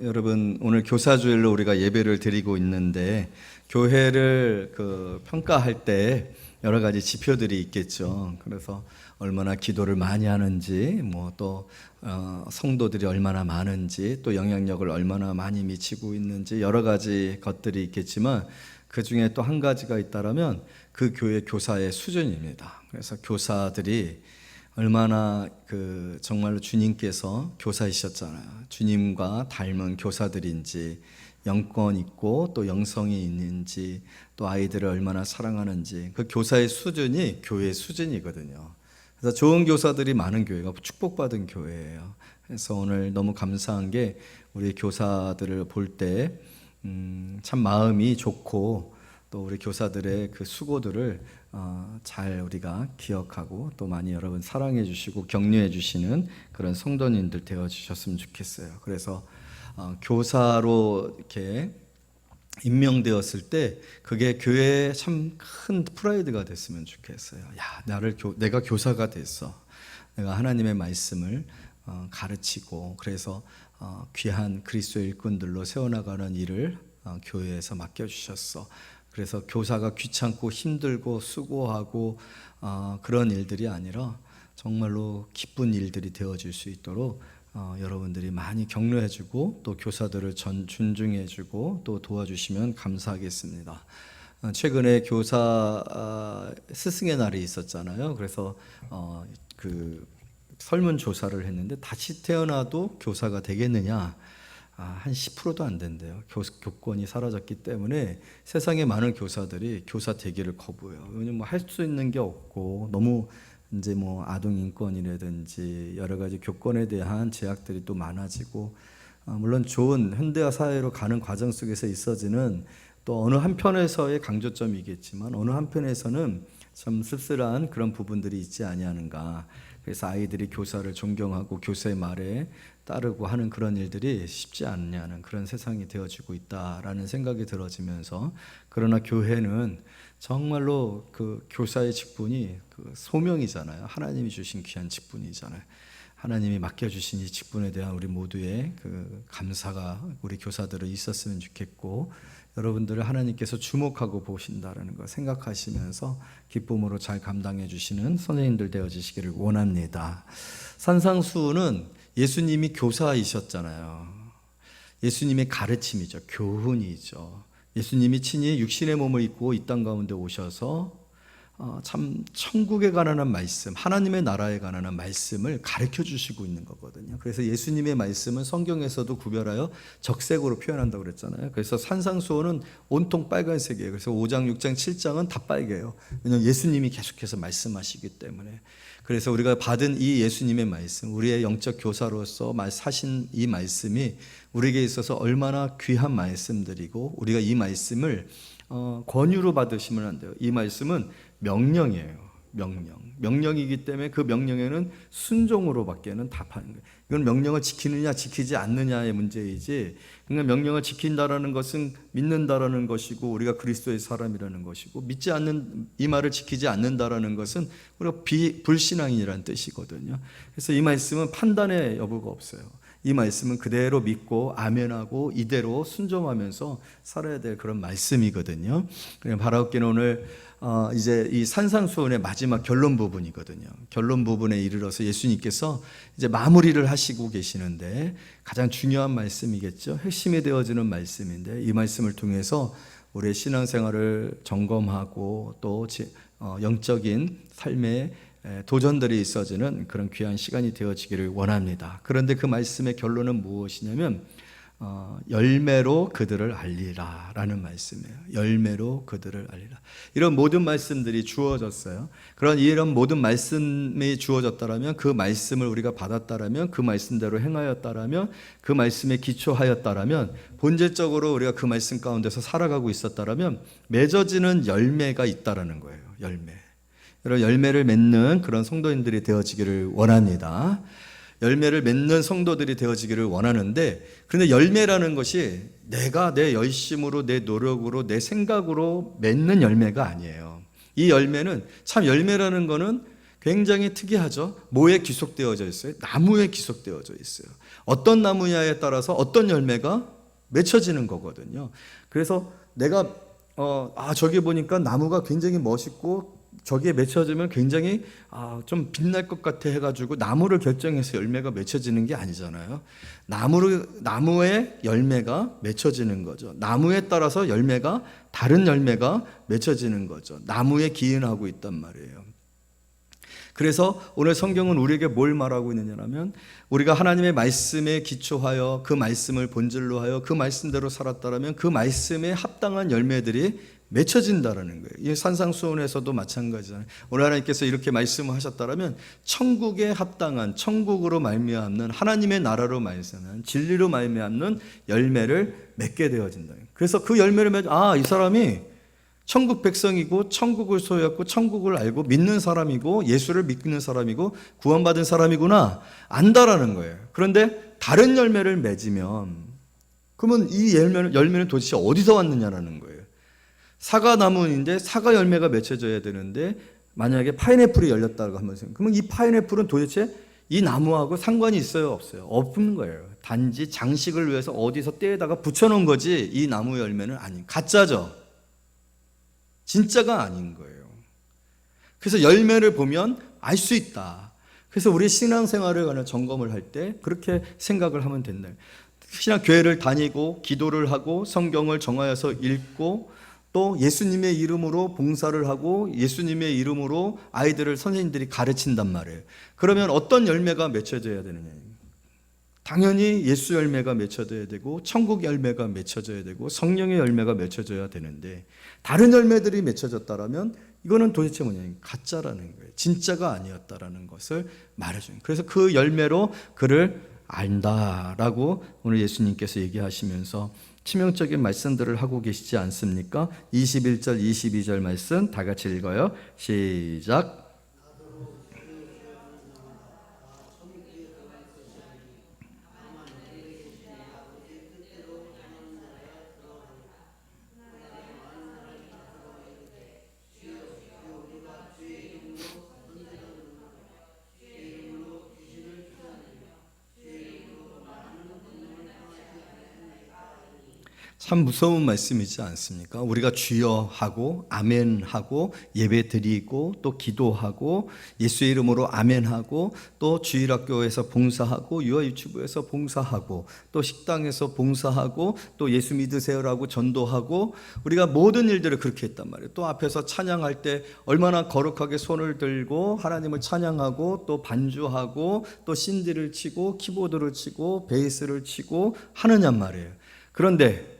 여러분, 오늘 교사주일로 우리가 예배를 드리고 있는데 교회를 평가할 때 여러 가지 지표들이 있겠죠. 그래서 얼마나 기도를 많이 하는지, 또 성도들이 얼마나 많은지, 또 영향력을 얼마나 많이 미치고 있는지 여러 가지 것들이 있겠지만 그 중에 또 한 가지가 있다라면 그 교회 교사의 수준입니다. 그래서 교사들이 얼마나 정말로 주님께서 교사이셨잖아요. 주님과 닮은 교사들인지, 영권 있고 또 영성이 있는지, 또 아이들을 얼마나 사랑하는지, 그 교사의 수준이 교회의 수준이거든요. 그래서 좋은 교사들이 많은 교회가 축복받은 교회예요. 그래서 오늘 너무 감사한 게 우리 교사들을 볼 때 참 마음이 좋고, 또 우리 교사들의 그 수고들을 잘 우리가 기억하고 또 많이 여러분 사랑해 주시고 격려해 주시는 그런 성도님들 되어 주셨으면 좋겠어요. 그래서 교사로 이렇게 임명되었을 때 그게 교회에 참 큰 프라이드가 됐으면 좋겠어요. 내가 교사가 됐어. 내가 하나님의 말씀을 가르치고, 그래서 귀한 그리스도의 일꾼들로 세워나가는 일을 교회에서 맡겨주셨어. 그래서 교사가 귀찮고 힘들고 수고하고 그런 일들이 아니라 정말로 기쁜 일들이 되어질 수 있도록 여러분들이 많이 격려해주고 또 교사들을 존중해주고 또 도와주시면 감사하겠습니다. 최근에 교사 스승의 날이 있었잖아요. 그래서 설문조사를 했는데 다시 태어나도 교사가 되겠느냐? 한 10%도 안 된대요. 교권이 사라졌기 때문에 세상에 많은 교사들이 교사 되기를 거부해요. 왜냐면 할 수 있는 게 없고, 너무 이제 아동 인권이라든지 여러 가지 교권에 대한 제약들이 또 많아지고, 물론 좋은 현대화 사회로 가는 과정 속에서 있어지는 또 어느 한편에서의 강조점이겠지만 어느 한편에서는 참 씁쓸한 그런 부분들이 있지 아니하는가. 그래서 아이들이 교사를 존경하고 교사의 말에 따르고 하는 그런 일들이 쉽지 않냐는 그런 세상이 되어지고 있다라는 생각이 들어지면서, 그러나 교회는 정말로 그 교사의 직분이 소명이잖아요. 하나님이 주신 귀한 직분이잖아요. 하나님이 맡겨주신 이 직분에 대한 우리 모두의 감사가 우리 교사들은 있었으면 좋겠고, 여러분들을 하나님께서 주목하고 보신다라는 거 생각하시면서 기쁨으로 잘 감당해 주시는 선생님들 되어지시기를 원합니다. 산상수훈은 예수님이 교사이셨잖아요. 예수님의 가르침이죠. 교훈이죠. 예수님이 친히 육신의 몸을 입고 이 땅 가운데 오셔서 참 천국에 관한 말씀, 하나님의 나라에 관한 말씀을 가르쳐 주시고 있는 거거든요. 그래서 예수님의 말씀은 성경에서도 구별하여 적색으로 표현한다고 그랬잖아요. 그래서 산상수훈은 온통 빨간색이에요. 그래서 5장, 6장, 7장은 다 빨개요. 왜냐하면 예수님이 계속해서 말씀하시기 때문에. 그래서 우리가 받은 이 예수님의 말씀, 우리의 영적 교사로서 사신 이 말씀이 우리에게 있어서 얼마나 귀한 말씀들이고, 우리가 이 말씀을 권유로 받으시면 안 돼요. 이 말씀은 명령이에요. 명령이기 때문에 그 명령에는 순종으로 밖에는 답하는 거예요. 이건 명령을 지키느냐 지키지 않느냐의 문제이지, 그러니까 명령을 지킨다라는 것은 믿는다라는 것이고 우리가 그리스도의 사람이라는 것이고, 믿지 않는 이 말을 지키지 않는다라는 것은 우리가 불신앙이라는 뜻이거든요. 그래서 이 말씀은 판단의 여부가 없어요. 이 말씀은 그대로 믿고 아멘하고 이대로 순종하면서 살아야 될 그런 말씀이거든요. 바라옵기는 오늘 이제 이 산상수훈의 마지막 결론 부분이거든요. 결론 부분에 이르러서 예수님께서 이제 마무리를 하시고 계시는데 가장 중요한 말씀이겠죠. 핵심이 되어지는 말씀인데, 이 말씀을 통해서 우리의 신앙생활을 점검하고 또 영적인 삶의 도전들이 있어지는 그런 귀한 시간이 되어지기를 원합니다. 그런데 그 말씀의 결론은 무엇이냐면 열매로 그들을 알리라 라는 말씀이에요. 열매로 그들을 알리라. 이런 모든 말씀들이 주어졌어요. 이런 모든 말씀이 주어졌다라면, 그 말씀을 우리가 받았다라면, 그 말씀대로 행하였다라면, 그 말씀에 기초하였다라면, 본질적으로 우리가 그 말씀 가운데서 살아가고 있었다라면 맺어지는 열매가 있다라는 거예요. 여러 열매를 맺는 그런 성도인들이 되어지기를 원합니다. 열매를 맺는 성도들이 되어지기를 원하는데, 그런데 열매라는 것이 내가 내 열심으로, 내 노력으로, 내 생각으로 맺는 열매가 아니에요. 이 열매는 참 열매라는 거는 굉장히 특이하죠. 뭐에 귀속되어져 있어요? 나무에 귀속되어져 있어요. 어떤 나무냐에 따라서 어떤 열매가 맺혀지는 거거든요. 그래서 내가 저기 보니까 나무가 굉장히 멋있고 저기에 맺혀지면 굉장히 좀 빛날 것 같아 해가지고 나무를 결정해서 열매가 맺혀지는 게 아니잖아요. 나무에 열매가 맺혀지는 거죠. 나무에 따라서 다른 열매가 맺혀지는 거죠. 나무에 기인하고 있단 말이에요. 그래서 오늘 성경은 우리에게 뭘 말하고 있느냐면, 우리가 하나님의 말씀에 기초하여 그 말씀을 본질로 하여 그 말씀대로 살았다면 그 말씀에 합당한 열매들이 맺혀진다라는 거예요. 이 산상수훈에서도 마찬가지잖아요. 오늘 하나님께서 이렇게 말씀을 하셨다면 천국에 합당한, 천국으로 말미암는, 하나님의 나라로 말미암는, 진리로 말미암는 열매를 맺게 되어진다. 그래서 그 열매를 이 사람이 천국 백성이고 천국을 소유했고 천국을 알고 믿는 사람이고 예수를 믿는 사람이고 구원받은 사람이구나 안다라는 거예요. 그런데 다른 열매를 맺으면, 그러면 이 열매는 도대체 어디서 왔느냐라는 거예요. 사과나무인데 사과 열매가 맺혀져야 되는데 만약에 파인애플이 열렸다고 하면, 그러면 이 파인애플은 도대체 이 나무하고 상관이 있어요, 없어요? 없는 거예요. 단지 장식을 위해서 어디서 떼에다가 붙여놓은 거지 이 나무 열매는 가짜죠. 진짜가 아닌 거예요. 그래서 열매를 보면 알 수 있다. 그래서 우리 신앙생활을 관한 점검을 할 때 그렇게 생각을 하면 된다. 교회를 다니고 기도를 하고 성경을 정하여서 읽고 또 예수님의 이름으로 봉사를 하고 예수님의 이름으로 아이들을 선생님들이 가르친단 말이에요. 그러면 어떤 열매가 맺혀져야 되느냐? 당연히 예수 열매가 맺혀져야 되고 천국 열매가 맺혀져야 되고 성령의 열매가 맺혀져야 되는데, 다른 열매들이 맺혀졌다라면 이거는 도대체 뭐냐? 가짜라는 거예요. 진짜가 아니었다라는 것을 말해줘요. 그래서 그 열매로 그를 안다라고 오늘 예수님께서 얘기하시면서 치명적인 말씀들을 하고 계시지 않습니까? 21절 22절 말씀 다 같이 읽어요. 시작. 참 무서운 말씀이지 않습니까? 우리가 주여 하고 아멘 하고 예배 드리고 또 기도하고 예수의 이름으로 아멘 하고 또 주일학교에서 봉사하고 유아유치부에서 봉사하고 또 식당에서 봉사하고 또 예수 믿으세요라고 전도하고 우리가 모든 일들을 그렇게 했단 말이에요. 또 앞에서 찬양할 때 얼마나 거룩하게 손을 들고 하나님을 찬양하고 또 반주하고 또 신디를 치고 키보드를 치고 베이스를 치고 하느냔 말이에요. 그런데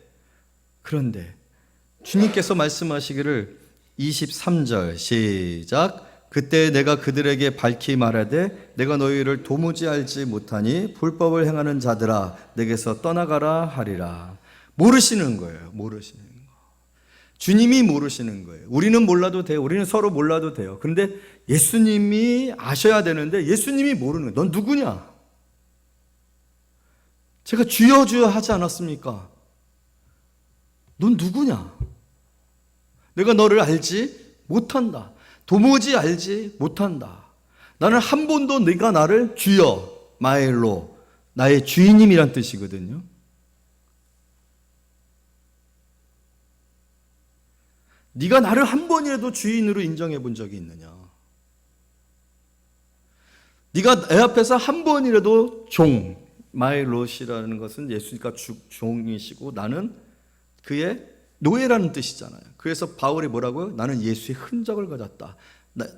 주님께서 말씀하시기를 23절 시작. 그때 내가 그들에게 밝히 말하되 내가 너희를 도무지 알지 못하니 불법을 행하는 자들아 내게서 떠나가라 하리라. 모르시는 거예요. 모르시는 거. 주님이 모르시는 거예요. 우리는 몰라도 돼요. 우리는 서로 몰라도 돼요. 그런데 예수님이 아셔야 되는데 예수님이 모르는 거예요. 넌 누구냐? 제가 주여 주여 하지 않았습니까? 넌 누구냐? 내가 너를 알지 못한다. 도무지 알지 못한다. 나는 한 번도 네가 나를 주여, 마엘로, 나의 주인님이란 뜻이거든요. 네가 나를 한 번이라도 주인으로 인정해 본 적이 있느냐? 네가 내 앞에서 한 번이라도 종, 마엘롯이라는 것은 예수가 종이시고 나는 그의 노예라는 뜻이잖아요. 그래서 바울이 뭐라고요? 나는 예수의 흔적을 가졌다.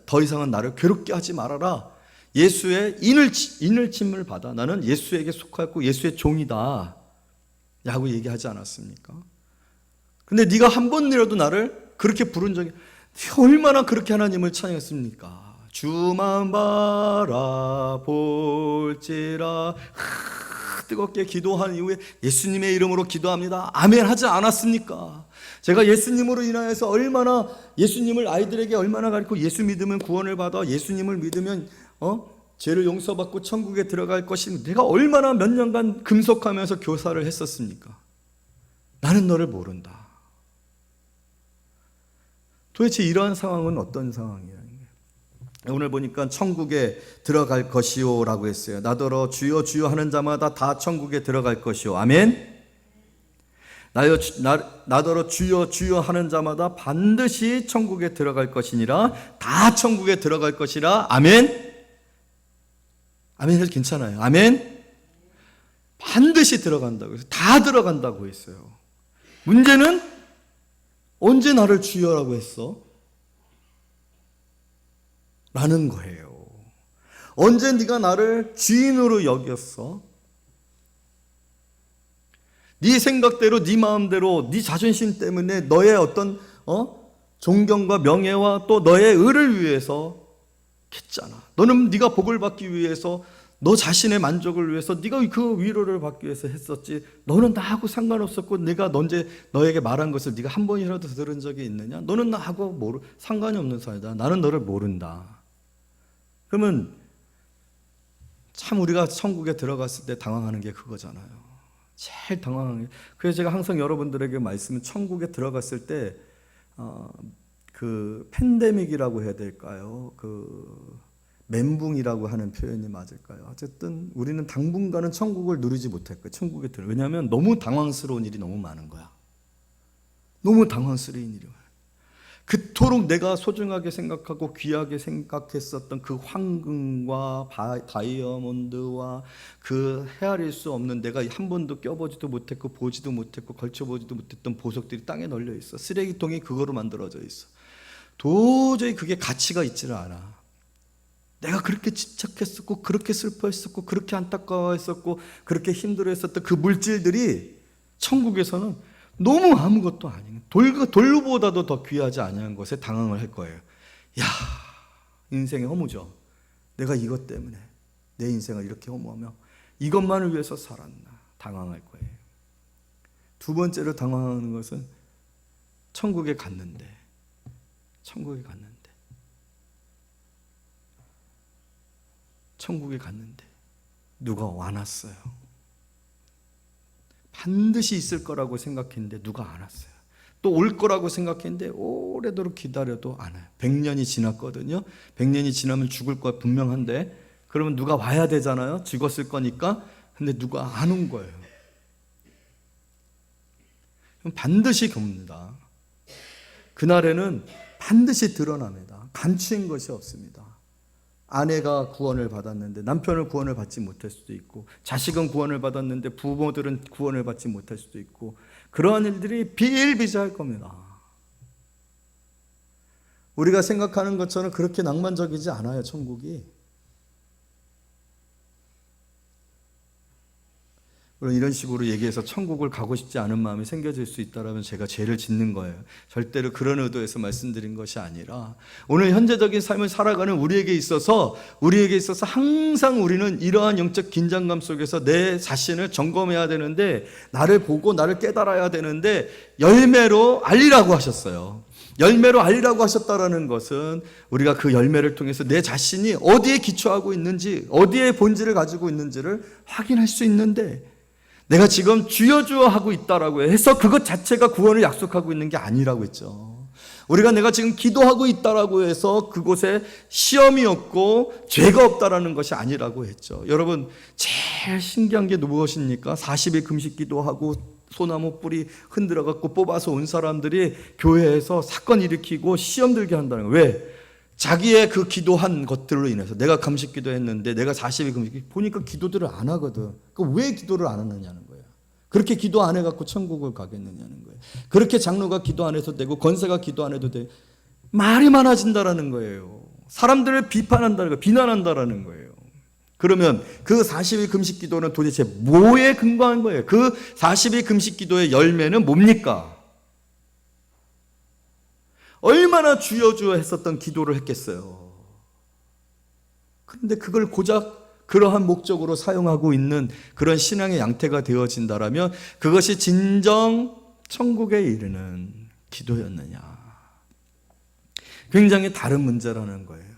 더 이상은 나를 괴롭게 하지 말아라. 예수의 인을침을 받아. 나는 예수에게 속하였고 예수의 종이다 라고 얘기하지 않았습니까? 근데 네가 한 번이라도 나를 그렇게 부른 적이, 얼마나 그렇게 하나님을 찬양했습니까? 주만 바라볼지라. 뜨겁게 기도한 이후에 예수님의 이름으로 기도합니다. 아멘 하지 않았습니까? 제가 예수님으로 인하여서 얼마나 예수님을 아이들에게 얼마나 가르치고 예수 믿으면 구원을 받아, 예수님을 믿으면 죄를 용서받고 천국에 들어갈 것이, 내가 얼마나 몇 년간 금속하면서 교사를 했었습니까? 나는 너를 모른다. 도대체 이러한 상황은 어떤 상황이에요? 오늘 보니까 천국에 들어갈 것이요 라고 했어요. 나더러 주여 주여 하는 자마다 다 천국에 들어갈 것이요. 아멘. 나더러 주여 주여 하는 자마다 반드시 천국에 들어갈 것이니라. 다 천국에 들어갈 것이라. 아멘. 아멘 해도 괜찮아요. 아멘. 반드시 들어간다고 해서 다 들어간다고 했어요. 문제는 언제 나를 주여라고 했어? 라는 거예요. 언제 네가 나를 주인으로 여겼어? 네 생각대로, 네 마음대로, 네 자존심 때문에 너의 어떤 존경과 명예와 또 너의 의를 위해서 했잖아. 너는 네가 복을 받기 위해서, 너 자신의 만족을 위해서, 네가 그 위로를 받기 위해서 했었지. 너는 나하고 상관없었고 내가 언제 너에게 말한 것을 네가 한 번이라도 들은 적이 있느냐? 너는 나하고 상관이 없는 사이다. 나는 너를 모른다. 그러면 참 우리가 천국에 들어갔을 때 당황하는 게 그거잖아요. 제일 당황하는 게. 그래서 제가 항상 여러분들에게 말씀은, 천국에 들어갔을 때 그 팬데믹이라고 해야 될까요? 그 멘붕이라고 하는 표현이 맞을까요? 어쨌든 우리는 당분간은 천국을 누리지 못할 거예요. 천국에 들어. 왜냐하면 너무 당황스러운 일이 너무 많은 거야. 너무 당황스러운 일이 많아요. 그토록 내가 소중하게 생각하고 귀하게 생각했었던 그 황금과 다이아몬드와 그 헤아릴 수 없는, 내가 한 번도 껴보지도 못했고 보지도 못했고 걸쳐보지도 못했던 보석들이 땅에 널려 있어. 쓰레기통이 그거로 만들어져 있어. 도저히 그게 가치가 있지를 않아. 내가 그렇게 집착했었고 그렇게 슬퍼했었고 그렇게 안타까워했었고 그렇게 힘들어했었던 그 물질들이 천국에서는 너무 아무것도 아닌, 돌보다도 더 귀하지 아니한 것에 당황을 할 거예요. 야, 인생의 허무죠. 내가 이것 때문에 내 인생을 이렇게 허무하며 이것만을 위해서 살았나, 당황할 거예요. 두 번째로 당황하는 것은 천국에 갔는데 누가 와놨어요. 반드시 있을 거라고 생각했는데 누가 안 왔어요. 또 올 거라고 생각했는데 오래도록 기다려도 안 와요. 100년이 지났거든요. 100년이 지나면 죽을 거 분명한데, 그러면 누가 와야 되잖아요. 죽었을 거니까. 근데 누가 안 온 거예요. 그럼 반드시 겁니다. 그날에는 반드시 드러납니다. 감추인 것이 없습니다. 아내가 구원을 받았는데 남편은 구원을 받지 못할 수도 있고, 자식은 구원을 받았는데 부모들은 구원을 받지 못할 수도 있고, 그러한 일들이 비일비재할 겁니다. 우리가 생각하는 것처럼 그렇게 낭만적이지 않아요, 천국이. 물론 이런 식으로 얘기해서 천국을 가고 싶지 않은 마음이 생겨질 수 있다면 제가 죄를 짓는 거예요. 절대로 그런 의도에서 말씀드린 것이 아니라, 오늘 현재적인 삶을 살아가는 우리에게 있어서 항상 우리는 이러한 영적 긴장감 속에서 내 자신을 점검해야 되는데, 나를 보고 나를 깨달아야 되는데, 열매로 알리라고 하셨어요. 열매로 알리라고 하셨다라는 것은 우리가 그 열매를 통해서 내 자신이 어디에 기초하고 있는지, 어디에 본질을 가지고 있는지를 확인할 수 있는데, 내가 지금 주여 주여 하고 있다라고 해서 그것 자체가 구원을 약속하고 있는 게 아니라고 했죠. 우리가 내가 지금 기도하고 있다라고 해서 그곳에 시험이 없고 죄가 없다라는 것이 아니라고 했죠. 여러분, 제일 신기한 게 무엇입니까? 40일 금식 기도하고 소나무 뿌리 흔들어 갖고 뽑아서 온 사람들이 교회에서 사건 일으키고 시험 들게 한다는 거예요. 왜? 자기의 그 기도한 것들로 인해서, 내가 금식 기도했는데 내가 40일 금식 보니까 기도들을 안 하거든. 왜 기도를 안 하느냐는 거예요. 그렇게 기도 안 해갖고 천국을 가겠느냐는 거예요. 그렇게 장로가 기도 안 해도 되고 권사가 기도 안 해도 돼. 말이 많아진다라는 거예요. 사람들을 비판한다는 거예요. 비난한다라는 거예요. 그러면 그 40일 금식 기도는 도대체 뭐에 근거한 거예요? 그 40일 금식 기도의 열매는 뭡니까? 얼마나 주여 주여 했었던 기도를 했겠어요. 그런데 그걸 고작 그러한 목적으로 사용하고 있는 그런 신앙의 양태가 되어진다라면 그것이 진정 천국에 이르는 기도였느냐? 굉장히 다른 문제라는 거예요.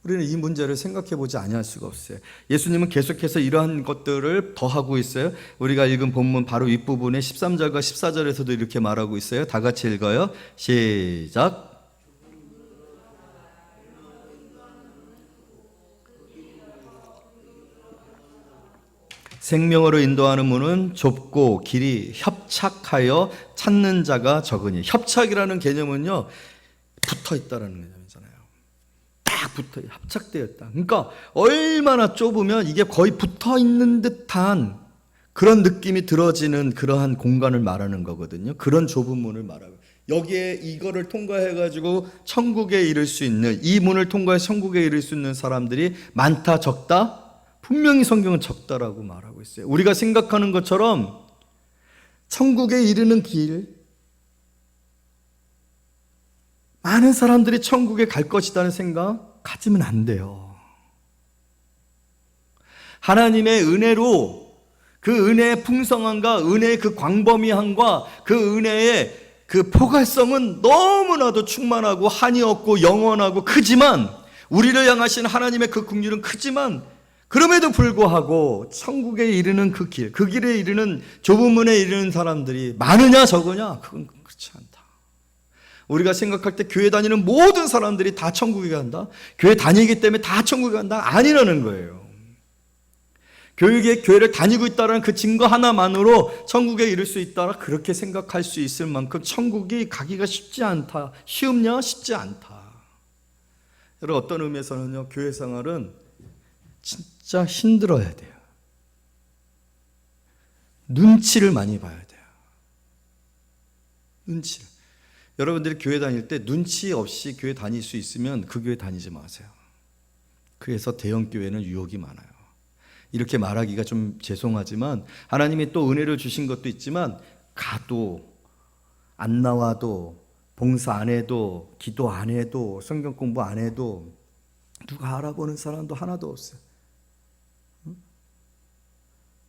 우리는 이 문제를 생각해 보지 아니할 수가 없어요. 예수님은 계속해서 이러한 것들을 더하고 있어요. 우리가 읽은 본문 바로 윗부분에 13절과 14절에서도 이렇게 말하고 있어요. 다 같이 읽어요. 시작. 생명으로 인도하는 문은 좁고 길이 협착하여 찾는 자가 적으니. 협착이라는 개념은요, 붙어 있다라는 개념이잖아요. 딱 붙어, 협착되어 있다. 그러니까 얼마나 좁으면 이게 거의 붙어 있는 듯한 그런 느낌이 들어지는 그러한 공간을 말하는 거거든요. 그런 좁은 문을 말하고, 여기에 이거를 통과해가지고 천국에 이를 수 있는, 이 문을 통과해서 천국에 이를 수 있는 사람들이 많다 적다? 분명히 성경은 적다라고 말하고 있어요. 우리가 생각하는 것처럼 천국에 이르는 길, 많은 사람들이 천국에 갈 것이라는 생각 가지면 안 돼요. 하나님의 은혜로, 그 은혜의 풍성함과 은혜의 그 광범위함과 그 은혜의 그 포괄성은 너무나도 충만하고 한이 없고 영원하고 크지만, 우리를 향하신 하나님의 그 긍휼은 크지만, 그럼에도 불구하고 천국에 이르는 그 길, 그 길에 이르는 좁은 문에 이르는 사람들이 많으냐 적으냐? 그건 그렇지 않다. 우리가 생각할 때 교회 다니는 모든 사람들이 다 천국에 간다? 교회 다니기 때문에 다 천국에 간다? 아니라는 거예요. 교회를 다니고 있다는 그 증거 하나만으로 천국에 이를 수 있다, 그렇게 생각할 수 있을 만큼 천국이 가기가 쉽지 않다. 쉬움냐? 쉽지 않다. 여러분, 어떤 의미에서는요, 교회 생활은 진짜 힘들어야 돼요. 눈치를 많이 봐야 돼요. 눈치를. 여러분들이 교회 다닐 때 눈치 없이 교회 다닐 수 있으면 그 교회 다니지 마세요. 그래서 대형 교회는 유혹이 많아요. 이렇게 말하기가 좀 죄송하지만, 하나님이 또 은혜를 주신 것도 있지만, 가도 안 나와도 봉사 안 해도 기도 안 해도 성경 공부 안 해도 누가 알아보는 사람도 하나도 없어요.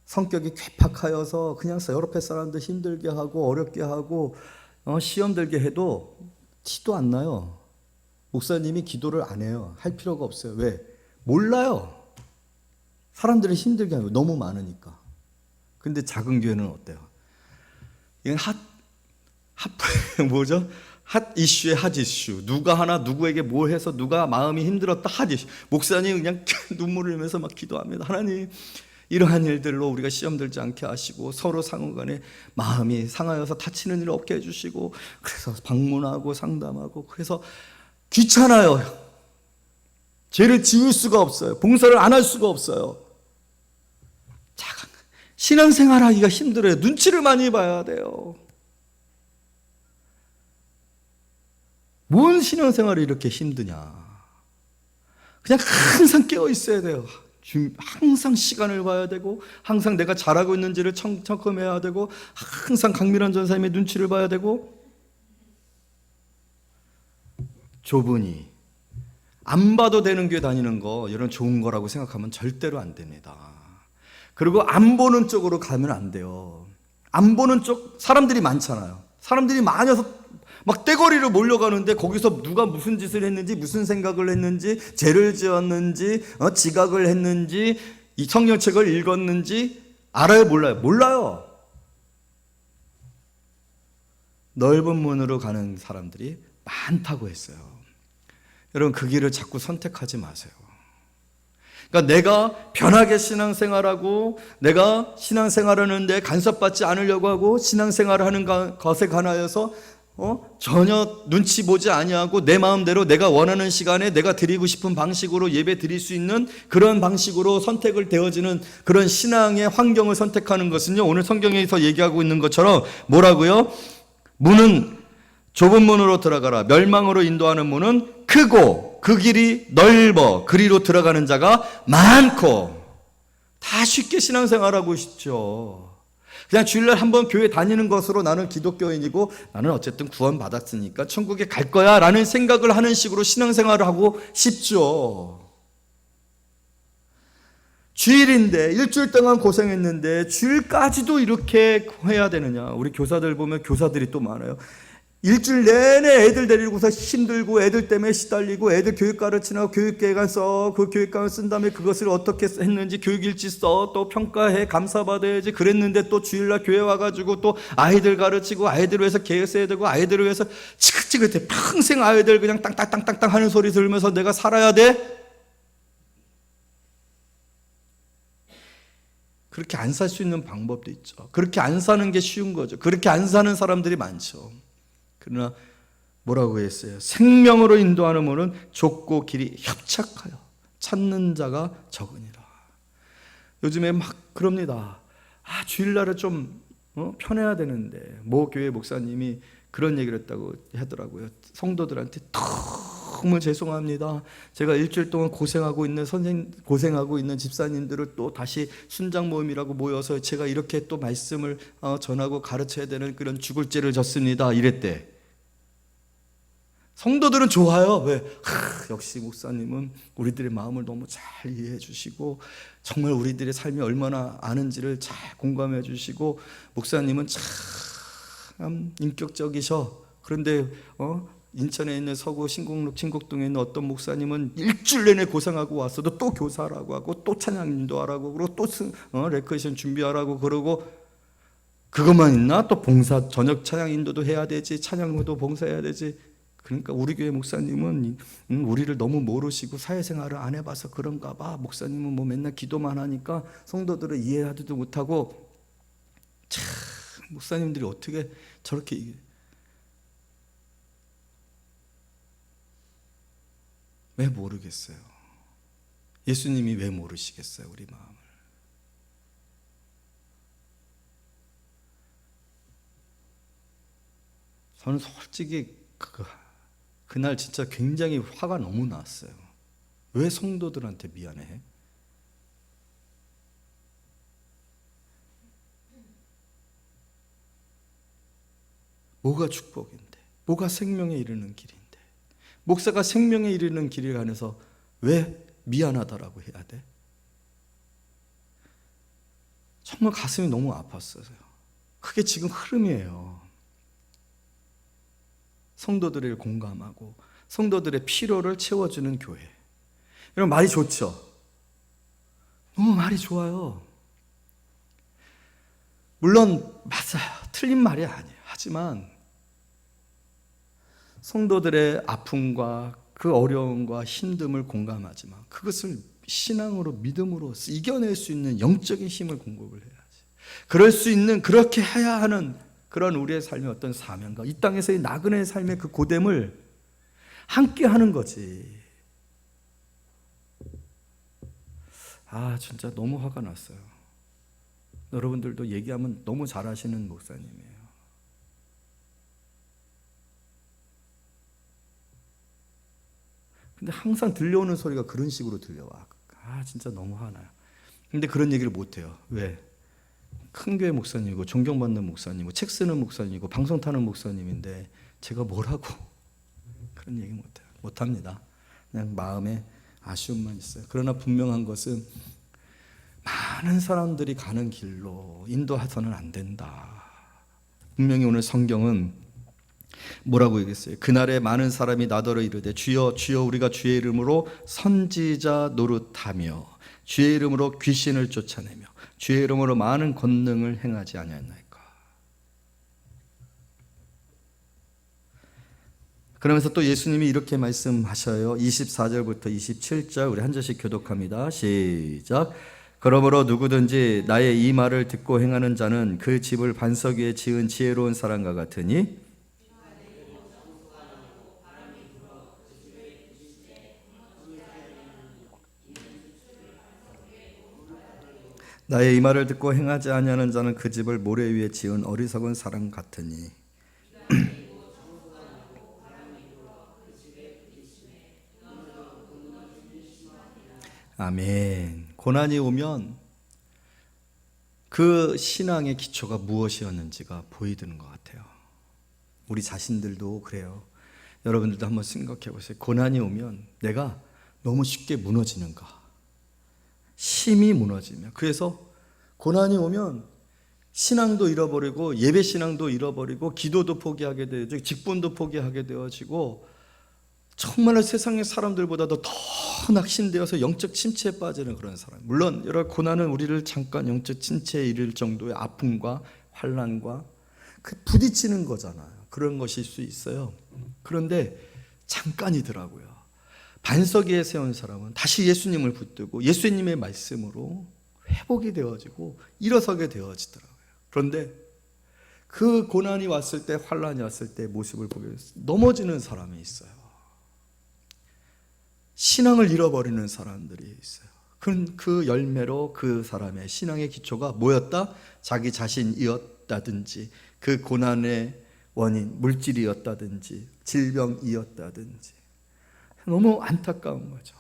성격이 괴팍하여서 그냥 옆에 사람들 힘들게 하고 어렵게 하고 시험 들게 해도 티도 안 나요. 목사님이 기도를 안 해요. 할 필요가 없어요. 왜? 몰라요. 사람들이 힘들게 하고 너무 많으니까. 근데 작은 교회는 어때요? 이건 뭐죠? 핫 이슈에 핫 이슈. 누가 하나 누구에게 뭘 해서 누가 마음이 힘들었다, 핫 이슈. 목사님 그냥 눈물을 흘리면서 막 기도합니다. 하나님, 이러한 일들로 우리가 시험 들지 않게 하시고, 서로 상호간에 마음이 상하여서 다치는 일 없게 해주시고, 그래서 방문하고 상담하고, 그래서 귀찮아요. 죄를 지을 수가 없어요. 봉사를 안 할 수가 없어요. 신앙생활 하기가 힘들어요. 눈치를 많이 봐야 돼요. 뭔 신앙생활이 이렇게 힘드냐. 그냥 항상 깨어 있어야 돼요. 항상 시간을 봐야 되고, 항상 내가 잘하고 있는지를 점검해야 되고, 항상 강민환 전사님의 눈치를 봐야 되고. 좁으니 안 봐도 되는 교회 다니는 거, 이런 좋은 거라고 생각하면 절대로 안 됩니다. 그리고 안 보는 쪽으로 가면 안 돼요. 안 보는 쪽, 사람들이 많잖아요. 사람들이 많아서 막 떼거리로 몰려가는데, 거기서 누가 무슨 짓을 했는지, 무슨 생각을 했는지, 죄를 지었는지, 지각을 했는지, 이 성경책을 읽었는지 알아요? 몰라요? 몰라요. 넓은 문으로 가는 사람들이 많다고 했어요. 여러분, 그 길을 자꾸 선택하지 마세요. 그러니까 내가 편하게 신앙생활하고, 내가 신앙생활하는데 간섭받지 않으려고 하고, 신앙생활을 하는 것에 관하여서 전혀 눈치 보지 아니하고 내 마음대로 내가 원하는 시간에 내가 드리고 싶은 방식으로 예배 드릴 수 있는 그런 방식으로 선택을 되어지는 그런 신앙의 환경을 선택하는 것은요, 오늘 성경에서 얘기하고 있는 것처럼 뭐라고요? 문은 좁은 문으로 들어가라. 멸망으로 인도하는 문은 크고 그 길이 넓어 그리로 들어가는 자가 많고. 다 쉽게 신앙생활하고 싶죠. 그냥 주일날 한번 교회 다니는 것으로 나는 기독교인이고 나는 어쨌든 구원 받았으니까 천국에 갈 거야 라는 생각을 하는 식으로 신앙생활을 하고 싶죠. 주일인데, 일주일 동안 고생했는데 주일까지도 이렇게 해야 되느냐. 우리 교사들 보면 교사들이 또 많아요. 일주일 내내 애들 데리고서 힘들고 애들 때문에 시달리고, 애들 교육 가르치라고 교육계획안 써. 그 교육계획안 쓴 다음에 그것을 어떻게 했는지 교육일지 써. 또 평가해. 감사받아야지. 그랬는데 또 주일날 교회 와가지고 또 아이들 가르치고, 아이들을 위해서 계획 써야 되고, 아이들을 위해서 지긋지긋해. 평생 아이들 그냥 땅땅땅땅땅 하는 소리 들으면서 내가 살아야 돼? 그렇게 안 살 수 있는 방법도 있죠. 그렇게 안 사는 게 쉬운 거죠. 그렇게 안 사는 사람들이 많죠. 그러나 뭐라고 했어요? 생명으로 인도하는 문은 좁고 길이 협착하여 찾는 자가 적으니라. 요즘에 막 그럽니다. 주일날은 좀 편해야 되는데, 모 교회 목사님이 그런 얘기를 했다고 하더라고요. 성도들한테 너무 죄송합니다. 제가 일주일 동안 고생하고 있는 집사님들을 또 다시 순장 모임이라고 모여서 제가 이렇게 또 말씀을 전하고 가르쳐야 되는 그런 죽을 죄를 졌습니다. 이랬대. 성도들은 좋아요. 왜? 역시 목사님은 우리들의 마음을 너무 잘 이해해 주시고 정말 우리들의 삶이 얼마나 아는지를 잘 공감해 주시고 목사님은 참 인격적이셔. 그런데 인천에 있는 서구 신곡로 친곡동에 있는 어떤 목사님은 일주일 내내 고생하고 왔어도 또 교사라고 하고 또 찬양인도 하라고 그러고 또 레크레이션 준비하라고 그러고 그것만 있나? 또 봉사 저녁 찬양 인도도 해야 되지, 찬양도 봉사해야 되지. 그러니까 우리 교회 목사님은 우리를 너무 모르시고 사회생활을 안 해봐서 그런가 봐. 목사님은 뭐 맨날 기도만 하니까 성도들을 이해하지도 못하고. 참 목사님들이 어떻게 저렇게 왜 모르겠어요? 예수님이 왜 모르시겠어요? 우리 마음을. 저는 솔직히 그날 진짜 굉장히 화가 너무 났어요. 왜 성도들한테 미안해? 뭐가 축복인데? 뭐가 생명에 이르는 길인데? 목사가 생명에 이르는 길을 가면서 왜 미안하다라고 해야 돼? 정말 가슴이 너무 아팠어요. 그게 지금 흐름이에요. 성도들을 공감하고 성도들의 필요를 채워주는 교회. 이런 말이 좋죠? 너무 말이 좋아요. 물론 맞아요. 틀린 말이 아니에요. 하지만 성도들의 아픔과 그 어려움과 힘듦을 공감하지만 그것을 신앙으로 믿음으로 이겨낼 수 있는 영적인 힘을 공급을 해야지. 그럴 수 있는, 그렇게 해야 하는 그런 우리의 삶의 어떤 사명과 이 땅에서의 나그네의 삶의 그 고됨을 함께 하는 거지. 진짜 너무 화가 났어요. 여러분들도 얘기하면 너무 잘하시는 목사님이에요. 근데 항상 들려오는 소리가 그런 식으로 들려와. 진짜 너무 화나요. 근데 그런 얘기를 못해요. 왜? 큰 교회 목사님이고 존경받는 목사님이고 책 쓰는 목사님이고 방송 타는 목사님인데 제가 뭐라고 그런 얘기 못해요. 못합니다. 그냥 마음에 아쉬움만 있어요. 그러나 분명한 것은 많은 사람들이 가는 길로 인도해서는 안 된다. 분명히 오늘 성경은 뭐라고 얘기했어요? 그날에 많은 사람이 나더러 이르되 주여 주여 우리가 주의 이름으로 선지자 노릇하며 주의 이름으로 귀신을 쫓아내며 주의 이름으로 많은 권능을 행하지 아니하였나이까. 그러면서 또 예수님이 이렇게 말씀하셔요. 24절부터 27절 우리 한 절씩 교독합니다. 시작. 그러므로 누구든지 나의 이 말을 듣고 행하는 자는 그 집을 반석 위에 지은 지혜로운 사람과 같으니 나의 이 말을 듣고 행하지 아니하는 자는 그 집을 모래 위에 지은 어리석은 사람 같으니. 아멘. 고난이 오면 그 신앙의 기초가 무엇이었는지가 보이드는 것 같아요. 우리 자신들도 그래요. 여러분들도 한번 생각해 보세요. 고난이 오면 내가 너무 쉽게 무너지는가? 심히 무너지며, 그래서 고난이 오면 신앙도 잃어버리고 예배 신앙도 잃어버리고 기도도 포기하게 되어지고 직분도 포기하게 되어지고 정말로 세상의 사람들보다도 더 낙심되어서 영적 침체에 빠지는 그런 사람. 물론 여러 고난은 우리를 잠깐 영적 침체에 이를 정도의 아픔과 환난과 부딪히는 거잖아요. 그런 것일 수 있어요. 그런데 잠깐이더라고요. 반석 위에 세운 사람은 다시 예수님을 붙들고 예수님의 말씀으로 회복이 되어지고 일어서게 되어지더라고요. 그런데 그 고난이 왔을 때, 환란이 왔을 때 모습을 보게 넘어지는 사람이 있어요. 신앙을 잃어버리는 사람들이 있어요. 그 열매로 그 사람의 신앙의 기초가 뭐였다? 자기 자신이었다든지, 그 고난의 원인, 물질이었다든지, 질병이었다든지. 너무 안타까운 거죠.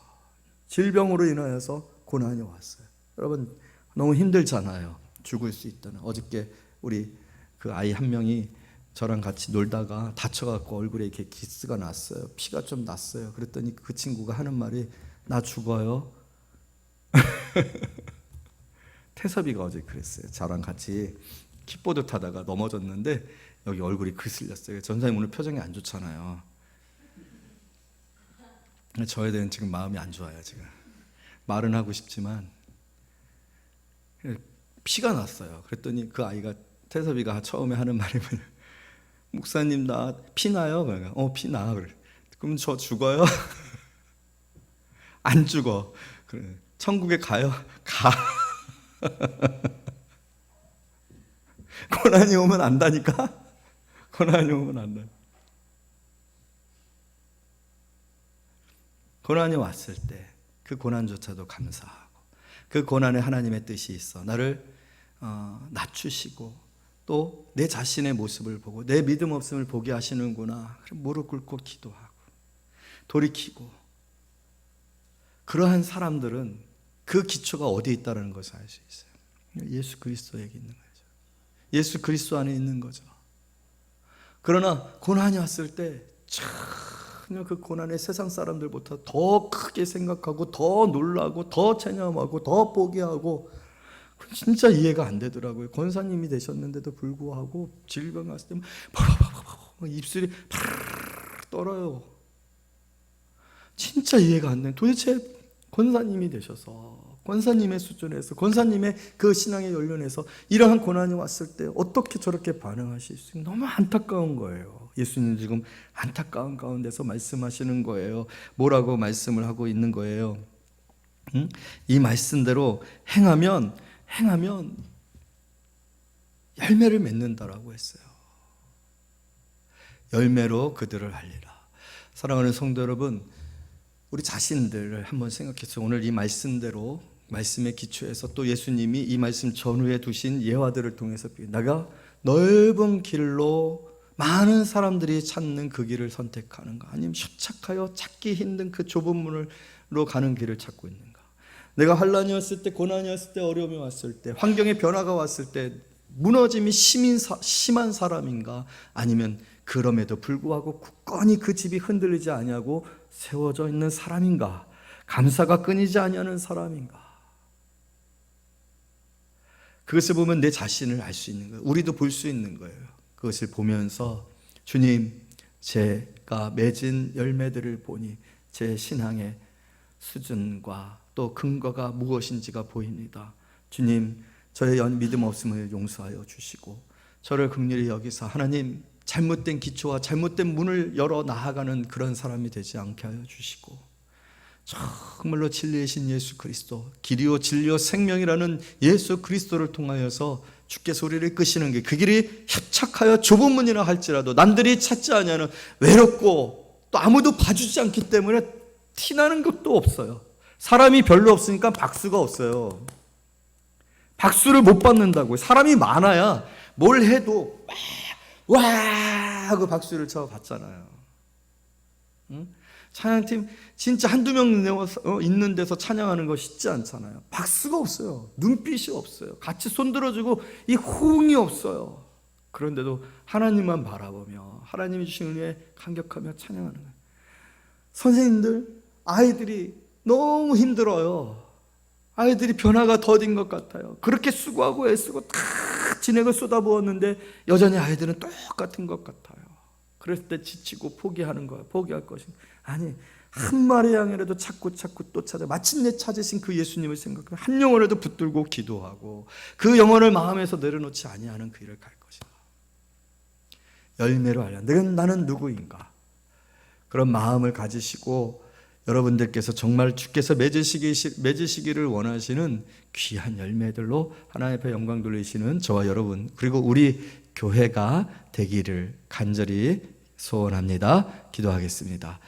질병으로 인하여서 고난이 왔어요. 여러분, 너무 힘들잖아요. 죽을 수 있다는. 어저께 우리 그 아이 한 명이 저랑 같이 놀다가 다쳐갖고 얼굴에 이렇게 기스가 났어요. 피가 좀 났어요. 그랬더니 그 친구가 하는 말이, 나 죽어요. 태섭이가 어제 그랬어요. 저랑 같이 킥보드 타다가 넘어졌는데 여기 얼굴이 그슬렸어요. 전사님 오늘 표정이 안 좋잖아요. 저에 대한 지금 마음이 안 좋아요. 지금 말은 하고 싶지만 피가 났어요. 그랬더니 그 아이가, 태섭이가 처음에 하는 말이 뭐냐, 목사님 나 피 나요? 그러니까 피 나. 그래. 그럼 저 죽어요? 안 죽어. 그래. 천국에 가요? 가. 고난이 오면 안다니까? 고난이 오면 안다. 고난이 왔을 때 그 고난조차도 감사하고, 그 고난에 하나님의 뜻이 있어 나를 낮추시고 또 내 자신의 모습을 보고 내 믿음 없음을 보게 하시는구나. 무릎 꿇고 기도하고 돌이키고, 그러한 사람들은 그 기초가 어디에 있다는 것을 알 수 있어요. 예수 그리스도에게 있는 거죠. 예수 그리스도 안에 있는 거죠. 그러나 고난이 왔을 때 전혀 그 고난의 세상 사람들보다 더 크게 생각하고 더 놀라고 더 체념하고 더 포기하고, 진짜 이해가 안 되더라고요. 권사님이 되셨는데도 불구하고 질병 왔을 때 입술이 떨어요. 진짜 이해가 안 돼요. 도대체 권사님이 되셔서, 권사님의 수준에서, 권사님의 그 신앙의 연륜에서 이러한 고난이 왔을 때 어떻게 저렇게 반응하실 수 있는, 너무 안타까운 거예요. 예수님 지금 안타까운 가운데서 말씀하시는 거예요. 뭐라고 말씀을 하고 있는 거예요? 이 말씀대로 행하면 열매를 맺는다라고 했어요. 열매로 그들을 알리라. 사랑하는 성도 여러분, 우리 자신들을 한번 생각해서 오늘 이 말씀대로, 말씀의 기초에서 또 예수님이 이 말씀 전후에 두신 예화들을 통해서 내가 넓은 길로 많은 사람들이 찾는 그 길을 선택하는가, 아니면 협착하여 찾기 힘든 그 좁은 문으로 가는 길을 찾고 있는가. 내가 환난이 왔을 때, 고난이 왔을 때, 어려움이 왔을 때, 환경의 변화가 왔을 때 무너짐이 심한 사람인가, 아니면 그럼에도 불구하고 굳건히 그 집이 흔들리지 아니하고 세워져 있는 사람인가, 감사가 끊이지 아니하는 사람인가. 그것을 보면 내 자신을 알 수 있는 거예요. 우리도 볼 수 있는 거예요. 그것을 보면서 주님, 제가 맺은 열매들을 보니 제 신앙의 수준과 또 근거가 무엇인지가 보입니다. 주님, 저의 믿음 없음을 용서하여 주시고 저를 긍휼히 여기사 하나님, 잘못된 기초와 잘못된 문을 열어 나아가는 그런 사람이 되지 않게 하여 주시고, 정말로 진리이신 예수 그리스도, 길이요 진리요 생명이라는 예수 그리스도를 통하여서 주께서 우리를 이끄시는 게, 그 길이 협착하여 좁은 문이라 할지라도 남들이 찾지 아니하는, 외롭고 또 아무도 봐주지 않기 때문에 티나는 것도 없어요. 사람이 별로 없으니까 박수가 없어요. 박수를 못 받는다고요. 사람이 많아야 뭘 해도 와 하고 박수를 쳐 받잖아요. 찬양팀 진짜 한두 명 있는 데서 찬양하는 거 쉽지 않잖아요. 박수가 없어요. 눈빛이 없어요. 같이 손들어주고 이 호응이 없어요. 그런데도 하나님만 바라보며 하나님이 주신 은혜에 감격하며 찬양하는 거예요. 선생님들, 아이들이 너무 힘들어요. 아이들이 변화가 더딘 것 같아요. 그렇게 수고하고 애쓰고 다 진액을 쏟아부었는데 여전히 아이들은 똑같은 것 같아요. 그랬을 때 지치고 포기하는 거예요. 포기할 것인가. 아니, 한 마리 양이라도 찾고 또 찾아 마침내 찾으신 그 예수님을 생각하고 한 영혼이라도 붙들고 기도하고 그 영혼을 마음에서 내려놓지 아니하는 그 일을 갈 것이다. 열매로 알려 나는 누구인가, 그런 마음을 가지시고 여러분들께서 정말 주께서 맺으시기를 원하시는 귀한 열매들로 하나님 앞에 영광 돌리시는 저와 여러분, 그리고 우리 교회가 되기를 간절히 소원합니다. 기도하겠습니다.